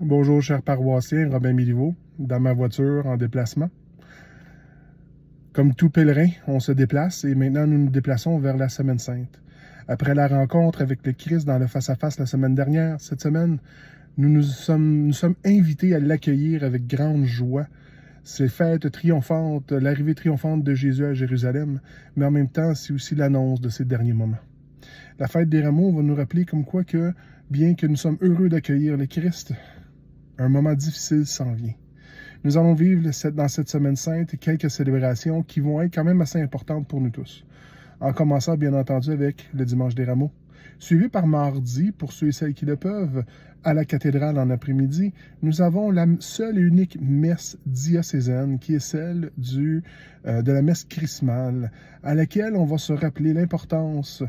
Bonjour, chers paroissiens, Robin Miliveau, dans ma voiture en déplacement. Comme tout pèlerin, on se déplace et maintenant nous nous déplaçons vers la Semaine Sainte. Après la rencontre avec le Christ dans le face-à-face la semaine dernière, cette semaine, nous sommes invités à l'accueillir avec grande joie. Ces fêtes triomphantes, l'arrivée triomphante de Jésus à Jérusalem, mais en même temps, c'est aussi l'annonce de ces derniers moments. La fête des Rameaux va nous rappeler comme quoi que, bien que nous sommes heureux d'accueillir le Christ, un moment difficile s'en vient. Nous allons vivre dans cette Semaine Sainte quelques célébrations qui vont être quand même assez importantes pour nous tous. En commençant bien entendu avec le Dimanche des Rameaux, suivi par mardi, pour ceux et celles qui le peuvent, à la cathédrale en après-midi, nous avons la seule et unique messe diocésaine qui est celle de la messe chrismale, à laquelle on va se rappeler l'importance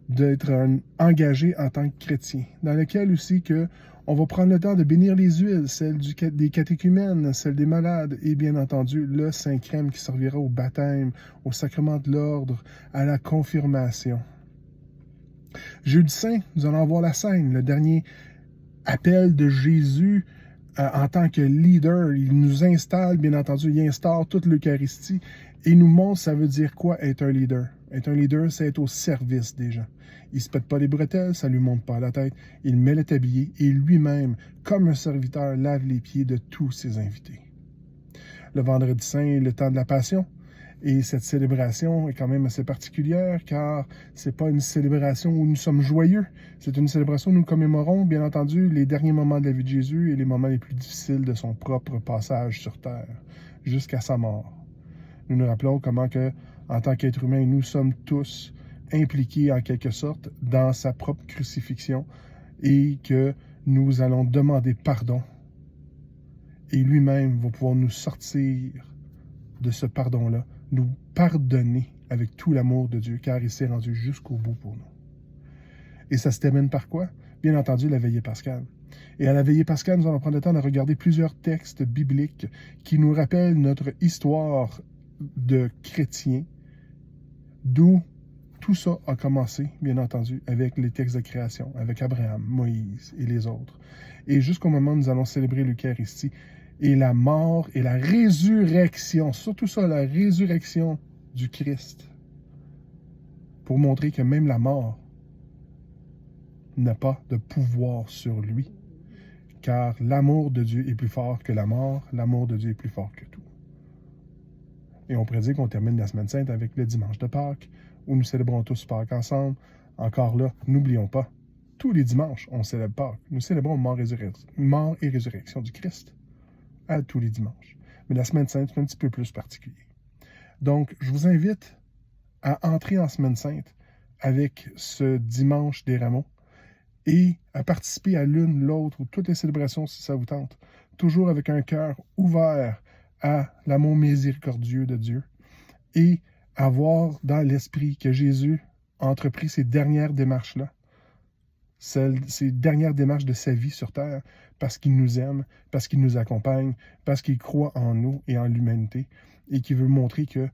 d'être engagé en tant que chrétien, dans laquelle aussi que on va prendre le temps de bénir les huiles, celles des catéchumènes, celles des malades, et bien entendu le Saint-Crème qui servira au baptême, au sacrement de l'ordre, à la confirmation. Jeudi Saint, nous allons avoir la scène, le dernier appel de Jésus en tant que leader. Il nous installe, bien entendu, il instaure toute l'Eucharistie et nous montre ça veut dire quoi être un leader. Être un leader, c'est être au service des gens. Il ne se pète pas les bretelles, ça ne lui monte pas à la tête. Il met le tablier et lui-même, comme un serviteur, lave les pieds de tous ses invités. Le vendredi saint est le temps de la Passion. Et cette célébration est quand même assez particulière car c'est pas une célébration où nous sommes joyeux. C'est une célébration où nous commémorons, bien entendu, les derniers moments de la vie de Jésus et les moments les plus difficiles de son propre passage sur terre, jusqu'à sa mort. Nous nous rappelons comment que, en tant qu'être humain, nous sommes tous impliqués en quelque sorte dans sa propre crucifixion et que nous allons demander pardon. Et lui-même va pouvoir nous sortir de ce pardon-là, nous pardonner avec tout l'amour de Dieu, car il s'est rendu jusqu'au bout pour nous. Et ça se termine par quoi? Bien entendu, la veillée pascale. Et à la veillée pascale, nous allons prendre le temps de regarder plusieurs textes bibliques qui nous rappellent notre histoire de chrétiens, d'où tout ça a commencé, bien entendu, avec les textes de création, avec Abraham, Moïse et les autres. Et jusqu'au moment où nous allons célébrer l'Eucharistie, et la mort et la résurrection, surtout ça, la résurrection du Christ, pour montrer que même la mort n'a pas de pouvoir sur lui, car l'amour de Dieu est plus fort que la mort, l'amour de Dieu est plus fort que tout. Et on pourrait dire qu'on termine la Semaine Sainte avec le dimanche de Pâques, où nous célébrons tous Pâques ensemble. Encore là, n'oublions pas, tous les dimanches, on célèbre Pâques. Nous célébrons mort et résurrection du Christ. À tous les dimanches. Mais la Semaine Sainte, c'est un petit peu plus particulier. Donc, je vous invite à entrer en Semaine Sainte avec ce dimanche des Rameaux et à participer à l'une, l'autre ou toutes les célébrations si ça vous tente, toujours avec un cœur ouvert à l'amour miséricordieux de Dieu et à voir dans l'esprit que Jésus a entrepris ces dernières démarches-là, ces dernières démarches de sa vie sur Terre, parce qu'il nous aime, parce qu'il nous accompagne, parce qu'il croit en nous et en l'humanité, et qui veut montrer que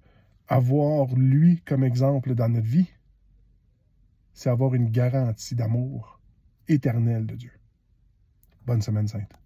avoir lui comme exemple dans notre vie, c'est avoir une garantie d'amour éternel de Dieu. Bonne Semaine Sainte.